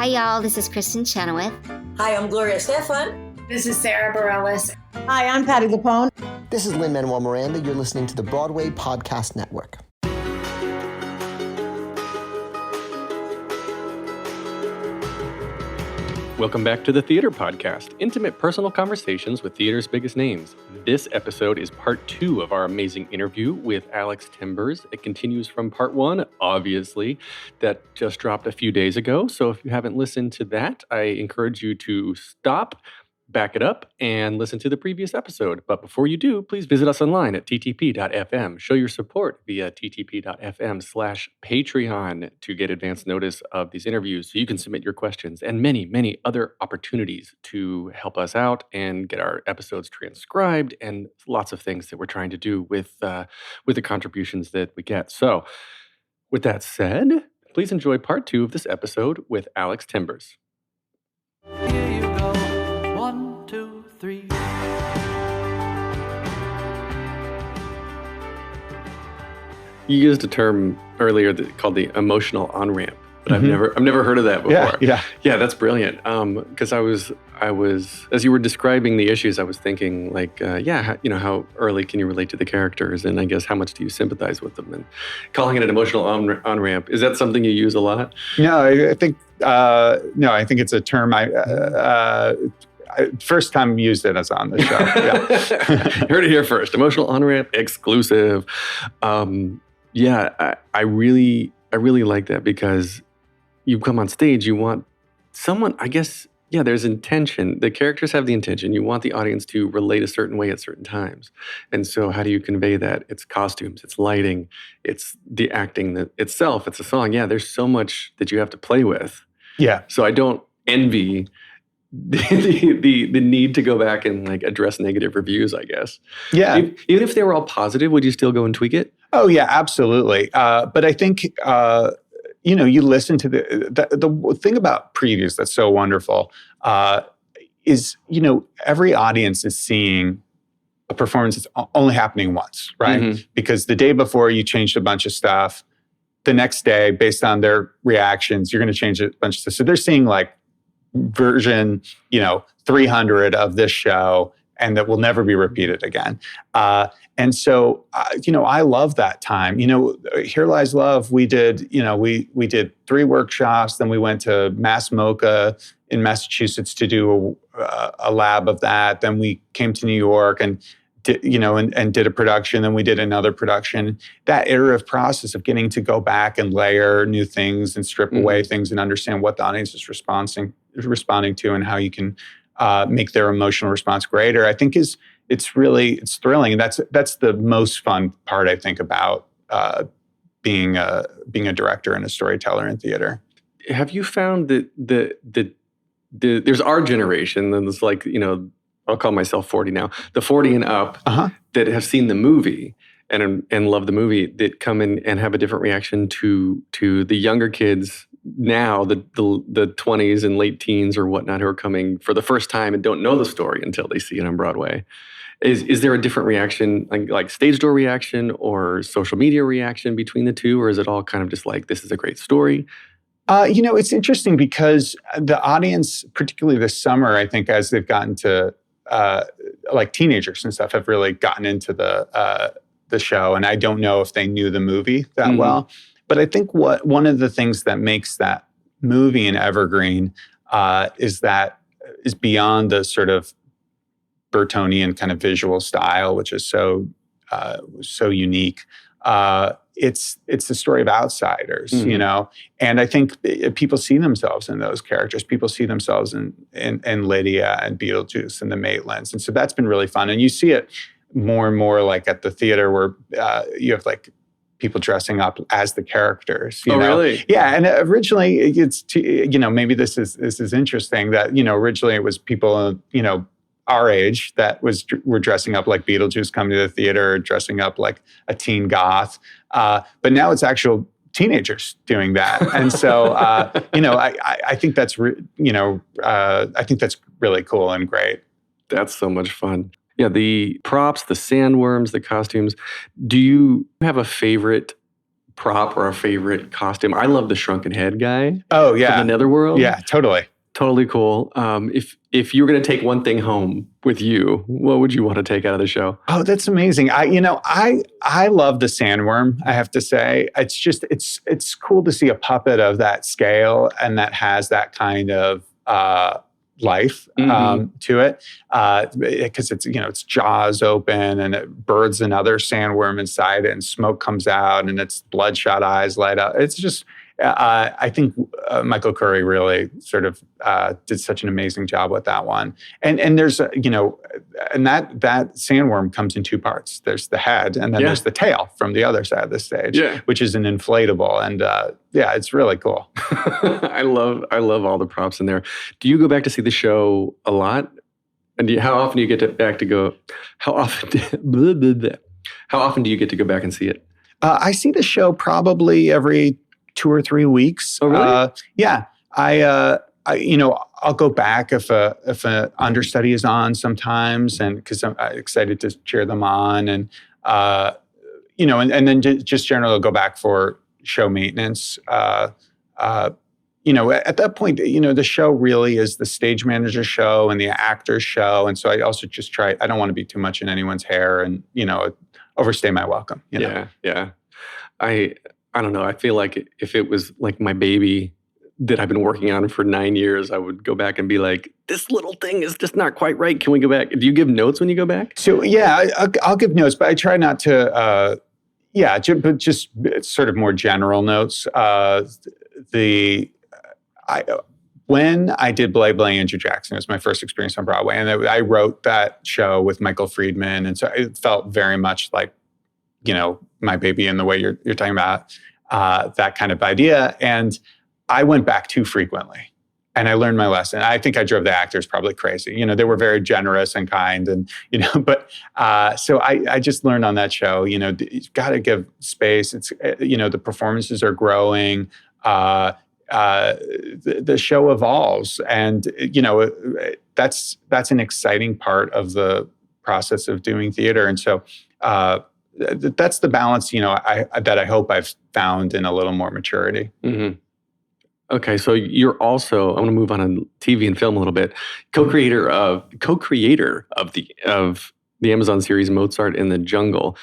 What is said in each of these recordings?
Hi, y'all. This is Kristen Chenoweth. Hi, I'm Gloria Stefan. This is Sarah Bareilles. Hi, I'm Patty Lapone. This is Lin-Manuel Miranda. You're listening to the Broadway Podcast Network. Welcome back to the Theater Podcast, intimate personal conversations with theater's biggest names. This episode is part 2 of our amazing interview with Alex Timbers. It continues from part 1, obviously, that just dropped a few days ago. So if you haven't listened to that, I encourage you to stop, back it up, and listen to the previous episode. But before you do, please visit us online at ttp.fm. Show your support via ttp.fm/Patreon to get advance notice of these interviews so you can submit your questions and many, many other opportunities to help us out and get our episodes transcribed and lots of things that we're trying to do with the contributions that we get. So with that said, please enjoy part 2 of this episode with Alex Timbers. Here you go. 1, 2, 3. You used a term earlier called the emotional on-ramp, but I've never heard of that before. Yeah, that's brilliant. Because I was as you were describing the issues, I was thinking like, how early can you relate to the characters, and I guess how much do you sympathize with them? And calling it an emotional on-ramp, is that something you use a lot? No, I think it's a term first time used it as on the show. Yeah. Heard it here first. Emotional on-ramp exclusive. I really like that because you come on stage, you want someone, I guess, there's intention. The characters have the intention. You want the audience to relate a certain way at certain times. And so how do you convey that? It's costumes, it's lighting, it's the acting itself, it's a song. Yeah, there's so much that you have to play with. Yeah. So I don't envy the need to go back and like address negative reviews, I guess. Yeah. Even if they were all positive, would you still go and tweak it? Oh yeah, absolutely. But I think you listen to the thing about previews that's so wonderful is every audience is seeing a performance that's only happening once, right? Mm-hmm. Because the day before you changed a bunch of stuff, the next day, based on their reactions, you're going to change a bunch of stuff. So they're seeing like version, 300 of this show, and that will never be repeated again. And so, I love that time. Here Lies Love, we did 3 workshops, then we went to Mass MoCA in Massachusetts to do a lab of that. Then we came to New York and did a production. Then we did another production. That iterative process of getting to go back and layer new things and strip away things and understand what the audience is responding to and how you can make their emotional response greater, I think it's thrilling. And that's the most fun part, I think, about being a director and a storyteller in theater. Have you found that there's our generation, and it's like, I'll call myself 40 now, the 40 and up that have seen the movie and love the movie, that come in and have a different reaction to the younger kids now, the 20s and late teens or whatnot, who are coming for the first time and don't know the story until they see it on Broadway. Is there a different reaction, like stage door reaction or social media reaction between the two, or is it all kind of just like, this is a great story? It's interesting because the audience, particularly this summer, I think as they've gotten to like teenagers and stuff, have really gotten into the show, and I don't know if they knew the movie that well. But I think one of the things that makes that movie an evergreen is beyond the sort of Burtonian kind of visual style, which is so unique. It's the story of outsiders, and I think people see themselves in those characters. People see themselves in Lydia and Beetlejuice and the Maitlands, and so that's been really fun. And you see it more and more, like at the theater, where you have like people dressing up as the characters. You know? Really? Yeah. And originally, it's maybe this is interesting that originally it was people our age that were dressing up like Beetlejuice, coming to the theater, dressing up like a teen goth. But now it's actual teenagers doing that, and so I think that's I think that's really cool and great. That's so much fun. Yeah, the props, the sandworms, the costumes. Do you have a favorite prop or a favorite costume? I love the shrunken head guy. Oh yeah, from the Netherworld. Yeah, totally. Totally cool. If you were going to take one thing home with you, what would you want to take out of the show? Oh, that's amazing. I love the sandworm. I have to say, it's cool to see a puppet of that scale and that has that kind of life to it, because its jaws open and it births another sandworm inside it, and smoke comes out and its bloodshot eyes light up. It's just. I think Michael Curry really sort of did such an amazing job with that one. And there's and that sandworm comes in two parts. There's the head, and then there's the tail from the other side of the stage, which is an inflatable. And it's really cool. I love all the props in there. Do you go back to see the show a lot? And how often do you get back to go? How often do you get to go back and see it? I see the show probably every 2 or 3 weeks. Oh, really? Yeah. I'll go back if an understudy is on sometimes, and because I'm excited to cheer them on, and and then just generally I'll go back for show maintenance. At that point, the show really is the stage manager's show and the actor's show, and so I also just try. I don't want to be too much in anyone's hair, and overstay my welcome. Yeah. I don't know. I feel like if it was like my baby that I've been working on for 9 years, I would go back and be like, this little thing is just not quite right. Can we go back? Do you give notes when you go back? So yeah, I'll give notes, but I try not to, but just sort of more general notes. When I did Blaying Andrew Jackson, it was my first experience on Broadway, and I wrote that show with Michael Friedman, and so it felt very much like, my baby in the way you're talking about, that kind of idea. And I went back too frequently, and I learned my lesson. I think I drove the actors probably crazy. They were very generous and kind, and but so I just learned on that show. You've got to give space. It's the performances are growing. The show evolves, and that's an exciting part of the process of doing theater. And so that's the balance, that I hope I've found in a little more maturity. Mm-hmm. Okay, so you're also, I'm going to move on to TV and film a little bit. Co-creator of the Amazon series Mozart in the Jungle.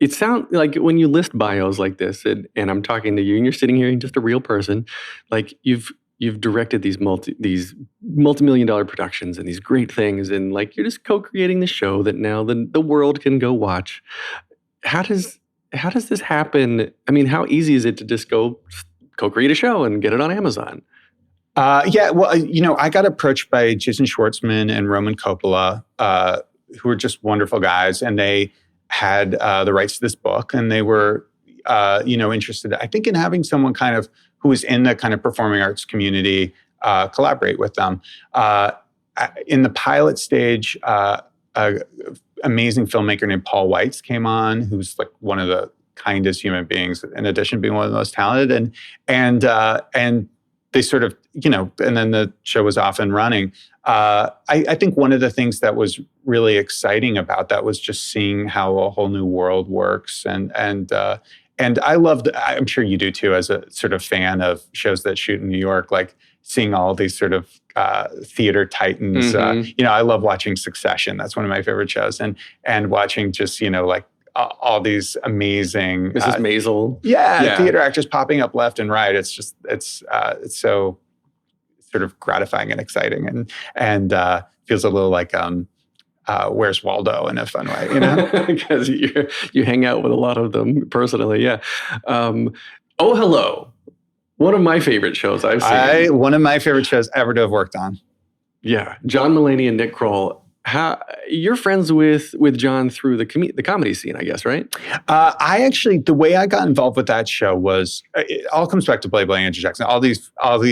It sounds like when you list bios like this, and I'm talking to you, and you're sitting here, and just a real person, like you've directed these multi-million-dollar productions and these great things, and like you're just co-creating the show that now the world can go watch. How does this happen? I mean, how easy is it to just go co-create a show and get it on Amazon? I got approached by Jason Schwartzman and Roman Coppola, who are just wonderful guys, and they had the rights to this book, and they were interested, I think, in having someone kind of who was in the kind of performing arts community collaborate with them. In the pilot stage, an amazing filmmaker named Paul Weitz came on, who's like one of the kindest human beings, in addition to being one of the most talented. And they sort of, and then the show was off and running. I think one of the things that was really exciting about that was just seeing how a whole new world works. And I loved, I'm sure you do too, as a sort of fan of shows that shoot in New York, like seeing all these sort of theater titans. Mm-hmm. I love watching Succession. That's one of my favorite shows. And watching just, like all these amazing Mrs. Maisel. Yeah, theater actors popping up left and right. It's just, it's so sort of gratifying and exciting, and feels a little like Where's Waldo in a fun way, Because you hang out with a lot of them personally, yeah. Oh, Hello. One of my favorite shows I've seen. One of my favorite shows ever to have worked on. Yeah, John Mulaney and Nick Kroll. You're friends with John through the comedy scene, I guess, right? The way I got involved with that show was, it all comes back to Blaying Andrew Jackson. All these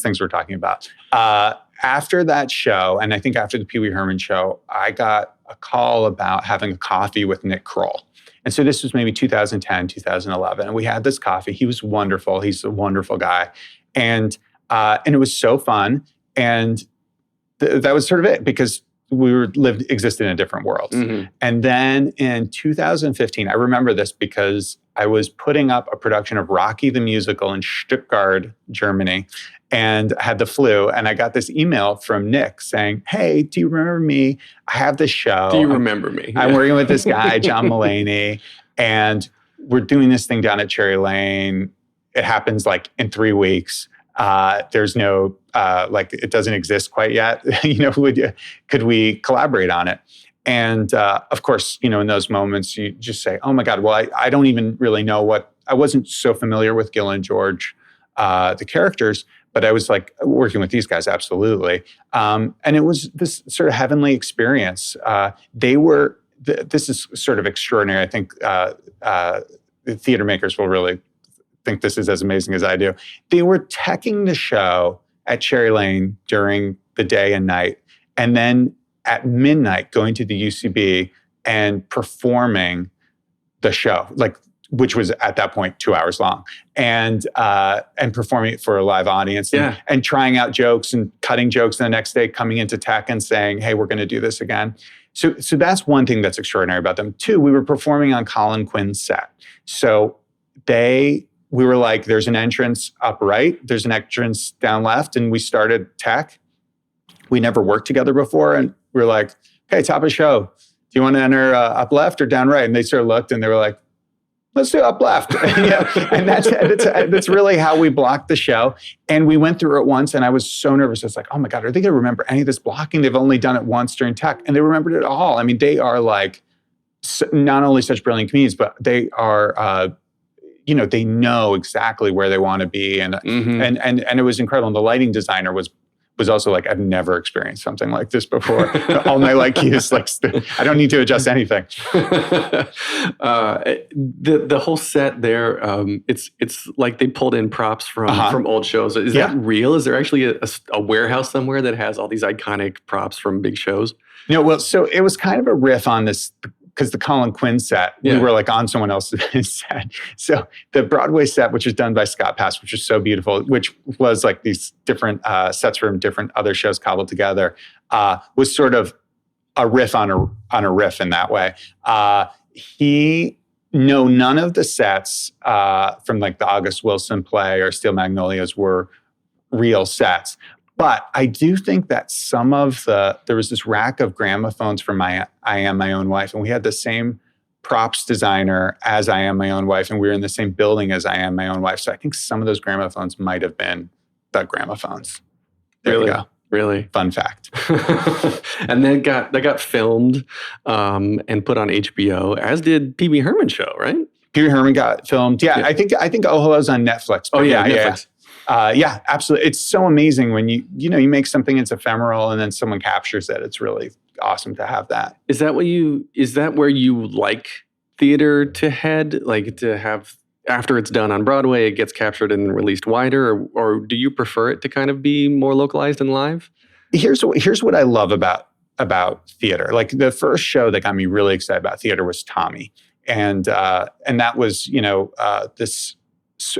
things we're talking about. After that show, and I think after the Pee Wee Herman show, I got a call about having a coffee with Nick Kroll. And so this was maybe 2010, 2011. And we had this coffee. He was wonderful. He's a wonderful guy. And it was so fun. And that was sort of it, because existed in different worlds. And then in 2015, I remember this because I was putting up a production of Rocky the Musical in Stuttgart, Germany, and I had the flu. And I got this email from Nick saying, "Hey, do you remember me? I have this show. Do you remember me? I'm working with this guy, John Mulaney, and we're doing this thing down at Cherry Lane. It happens like in 3 weeks. There's no, it doesn't exist quite yet. Could we collaborate on it?" And of course, in those moments, you just say, "Oh my God, well, I don't even really know I wasn't so familiar with Gil and George, the characters, but I was like working with these guys, absolutely." And it was this sort of heavenly experience. This is sort of extraordinary. I think the theater makers will really think this is as amazing as I do. They were teching the show at Cherry Lane during the day and night, and then at midnight going to the UCB and performing the show, which was at that point 2 hours long, and performing it for a live audience, and trying out jokes and cutting jokes the next day, coming into tech and saying, "Hey, we're going to do this again." So that's one thing that's extraordinary about them. Two, we were performing on Colin Quinn's set. So we were like, there's an entrance up right, there's an entrance down left, and we started tech. We never worked together before, and we were like, "Okay, top of the show, do you want to enter up left or down right?" And they sort of looked, and they were like, "Let's do up left." And that's really how we blocked the show. And we went through it once, and I was so nervous. I was like, "Oh my God, are they going to remember any of this blocking? They've only done it once during tech." And they remembered it all. I mean, they are like not only such brilliant comedians, but they are, they know exactly where they want to be. And it was incredible. And the lighting designer was also like, "I've never experienced something like this before." All my light cues, I don't need to adjust anything. The whole set there, it's like they pulled in props from old shows. Is that real? Is there actually a warehouse somewhere that has all these iconic props from big shows? No, well, so it was kind of a riff on this, because the Colin Quinn set, we were like on someone else's set. So the Broadway set, which was done by Scott Pass, which was so beautiful, which was like these different sets from different other shows cobbled together, was sort of a riff on a riff in that way. None of the sets from like the August Wilson play or Steel Magnolias were real sets. But I do think that there was this rack of gramophones from I Am My Own Wife, and we had the same props designer as I Am My Own Wife, and we were in the same building as I Am My Own Wife. So I think some of those gramophones might have been the gramophones. There you go. Really? Fun fact. And then they got filmed and put on HBO, as did Pee Wee Herman's show, right? Pee Wee Herman got filmed. Yeah, I think Oh Hello's on Netflix. Oh yeah, Netflix. Yeah, absolutely. It's so amazing when you make something that's ephemeral and then someone captures it. It's really awesome to have that. Is that where you like theater to head? Like to have, after it's done on Broadway, it gets captured and released wider, or do you prefer it to kind of be more localized and live? Here's what I love about theater. Like the first show that got me really excited about theater was Tommy. And that was, this.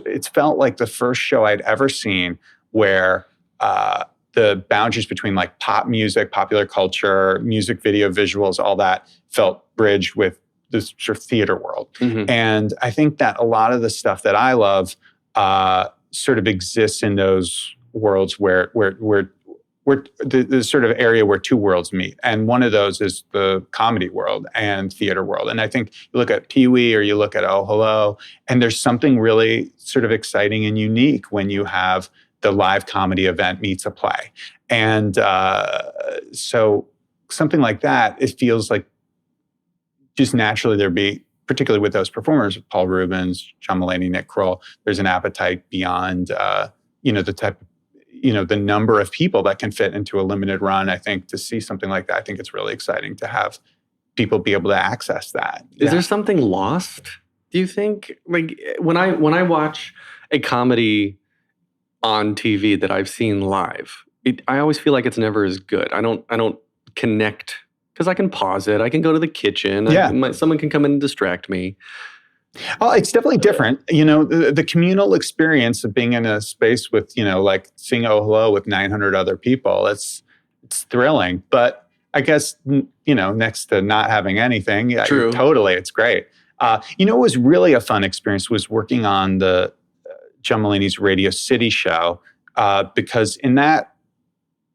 It felt like the first show I'd ever seen where the boundaries between like pop music, popular culture, music video, visuals, all that felt bridged with this sort of theater world. And I think that a lot of the stuff that I love sort of exists in those worlds where the sort of area where two worlds meet. And one of those is the comedy world and theater world. And I think you look at Pee Wee or you look at Oh Hello, and there's something really sort of exciting and unique when you have the live comedy event meets a play. And so something like that, it feels like just naturally there'd be, particularly with those performers, Paul Rubens, John Mulaney, Nick Kroll, there's an appetite beyond, the type of, the number of people that can fit into a limited run. I think to see something like that, I think it's really exciting to have people be able to access that. Is there something lost, do you think? Like when I watch a comedy on TV that I've seen live, I always feel like it's never as good. I don't connect because I can pause it. I can go to the kitchen. Someone can come in and distract me. Oh, it's definitely different. The communal experience of being in a space with, like seeing Oh Hello with 900 other people, it's thrilling. But I guess, next to not having anything. Yeah, True. Totally. It's great. What was really a fun experience was working on the John Mulaney's Radio City show, because in that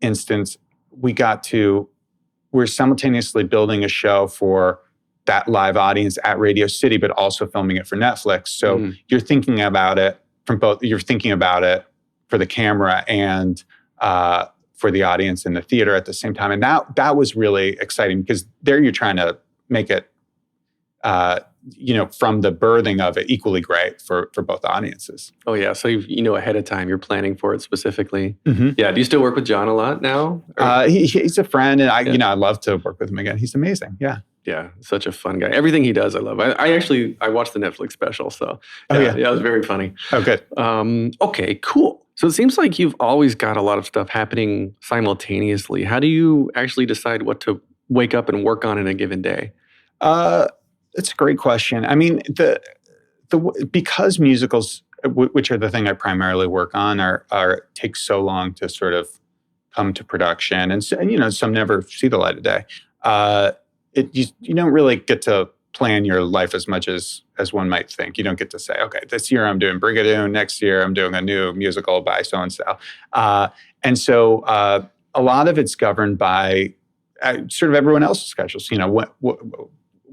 instance, we're simultaneously building a show for that live audience at Radio City, but also filming it for Netflix. So you're thinking about it from both. You're thinking about it for the camera and for the audience in the theater at the same time. And that was really exciting because there you're trying to make it, from the birthing of it, equally great for both audiences. Oh yeah, so ahead of time you're planning for it specifically. Mm-hmm. Yeah. Do you still work with John a lot now? He's a friend, and I'd love to work with him again. He's amazing. Yeah. Yeah, such a fun guy. Everything he does, I love. I watched the Netflix special, so yeah, it was very funny. Oh, good. Okay, cool. So it seems like you've always got a lot of stuff happening simultaneously. How do you actually decide what to wake up and work on in a given day? That's a great question. I mean, because musicals, which are the thing I primarily work on, are take so long to sort of come to production, and some never see the light of day. You don't really get to plan your life as much as one might think. You don't get to say, okay, this year I'm doing Brigadoon, next year I'm doing a new musical by so-and-so. And so a lot of it's governed by sort of everyone else's schedules.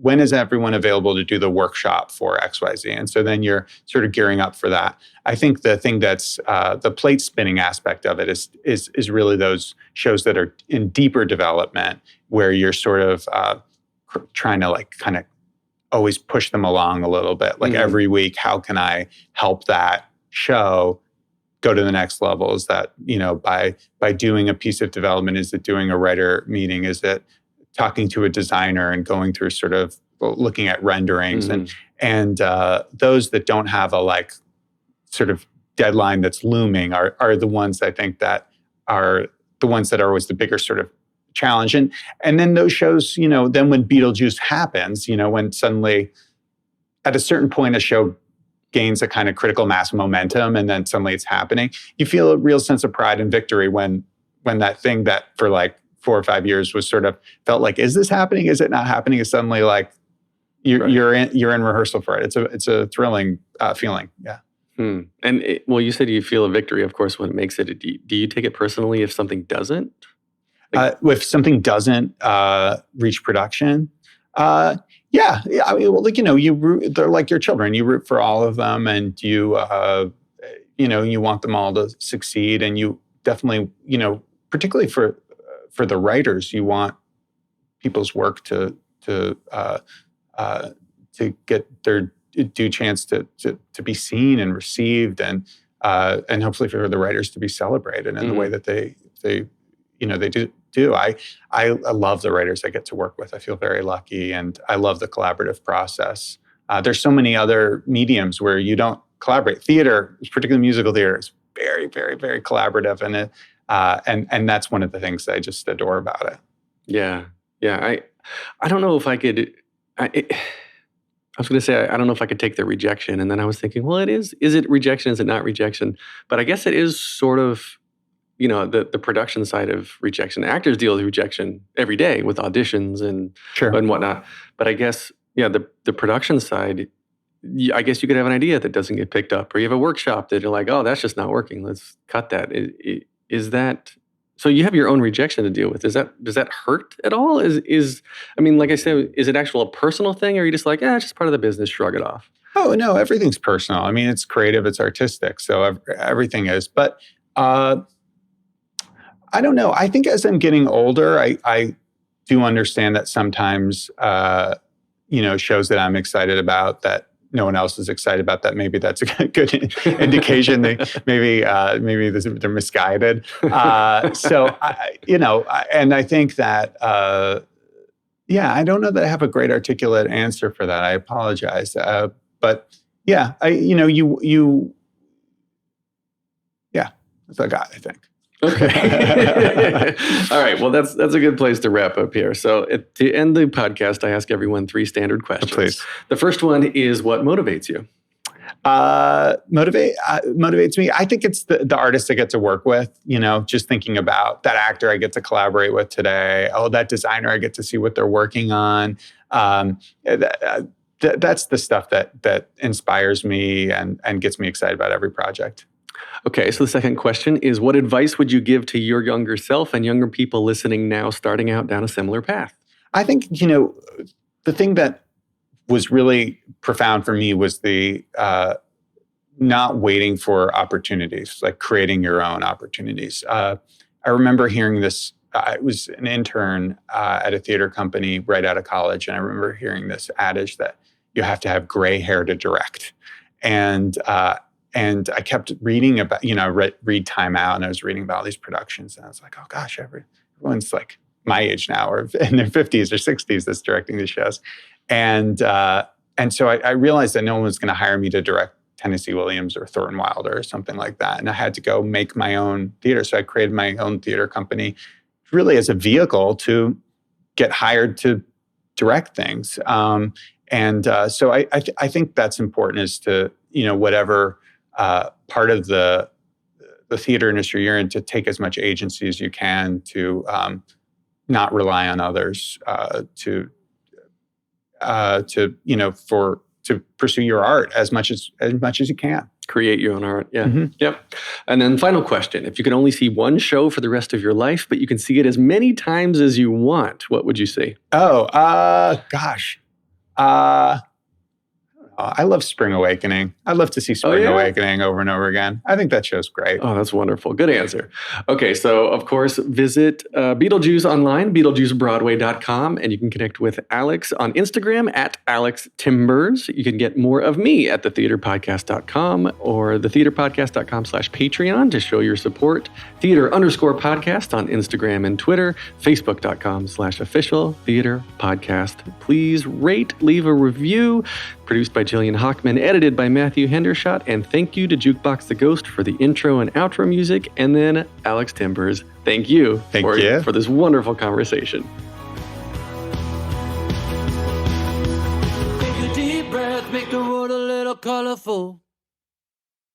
When is everyone available to do the workshop for XYZ? And so then you're sort of gearing up for that. I think the thing that's the plate spinning aspect of it is really those shows that are in deeper development, where you're sort of trying to kind of always push them along a little bit. Like every week, how can I help that show go to the next level? Is that, by doing a piece of development, is it doing a writer meeting? Is it talking to a designer and going through sort of looking at renderings? And those that don't have a sort of deadline that's looming are the ones I think that are the ones that are always the bigger sort of challenge. And then those shows, then when Beetlejuice happens, when suddenly at a certain point a show gains a kind of critical mass momentum and then suddenly it's happening, you feel a real sense of pride and victory when that thing that for 4 or 5 years was sort of felt like, is this happening? Is it not happening? Is suddenly you're in rehearsal for it. It's a thrilling feeling. Yeah. And you said you feel a victory, of course, when it makes it. Do you take it personally if something doesn't? If something doesn't reach production, yeah. I mean, you root. They're like your children. You root for all of them, and you want them all to succeed. And you definitely, particularly for the writers, you want people's work to get their due chance to be seen and received, and hopefully for the writers to be celebrated in the way that they do. I love the writers I get to work with. I feel very lucky, and I love the collaborative process. There's so many other mediums where you don't collaborate. Theater, particularly musical theater, is very, very, very collaborative, and that's one of the things that I just adore about it. Yeah. I don't know if I could. I was going to say, I don't know if I could take the rejection. And then I was thinking, well, is it rejection? Is it not rejection? But I guess it is sort of, the production side of rejection. Actors deal with rejection every day with auditions and whatnot. But I guess, the production side, I guess you could have an idea that doesn't get picked up, or you have a workshop that you're like, oh, that's just not working. Let's cut that. Is that... So you have your own rejection to deal with. Does that hurt at all? Like I said, is it actual a personal thing, or are you just like, it's just part of the business, shrug it off? Oh no, everything's personal. I mean, it's creative, it's artistic, so everything is. But I don't know. I think as I'm getting older, I do understand that sometimes shows that I'm excited about that no one else is excited about, that maybe that's a good indication. Maybe they're misguided. So and I think that I don't know that I have a great articulate answer for that. I apologize, but yeah, that's what I got, I think. Okay. All right. Well, that's a good place to wrap up here. So to end the podcast, I ask everyone 3 standard questions. Please. The first one is, what motivates you? Motivates me. I think it's the artist I get to work with, just thinking about that actor I get to collaborate with today. Oh, that designer, I get to see what they're working on. That's the stuff that inspires me and gets me excited about every project. Okay, so the second question is, what advice would you give to your younger self and younger people listening now, starting out down a similar path? I think, the thing that was really profound for me was the not waiting for opportunities, like creating your own opportunities. I remember hearing this. I was an intern at a theater company right out of college, and I remember hearing this adage that you have to have gray hair to direct. And I kept reading about, read Time Out, and I was reading about all these productions, and I was like, oh gosh, everyone's like my age now, or in their 50s or 60s that's directing these shows. And so I realized that no one was going to hire me to direct Tennessee Williams or Thornton Wilder or something like that. And I had to go make my own theater. So I created my own theater company really as a vehicle to get hired to direct things. So I think that's important, is to, whatever part of the theater industry you're in, to take as much agency as you can to not rely on others to pursue your art as much as you can. Create your own art. Yeah. Mm-hmm. Yep. And then final question. If you could only see one show for the rest of your life, but you can see it as many times as you want, what would you see? Oh, gosh. I love Spring Awakening. I'd love to see Spring Awakening over and over again. I think that show's great. Oh, that's wonderful. Good answer. Okay, so of course, visit Beetlejuice online, BeetlejuiceBroadway.com, and you can connect with Alex on Instagram at AlexTimbers. You can get more of me at thetheaterpodcast.com or thetheaterpodcast.com/Patreon to show your support. Theater_podcast on Instagram and Twitter, Facebook.com/official Theater Podcast. Please rate, leave a review. Produced by Jillian Hockman, edited by Matthew Hendershot, and thank you to Jukebox the Ghost for the intro and outro music, and then Alex Timbers. Thank you for this wonderful conversation. Take a deep breath, make the world a little colorful.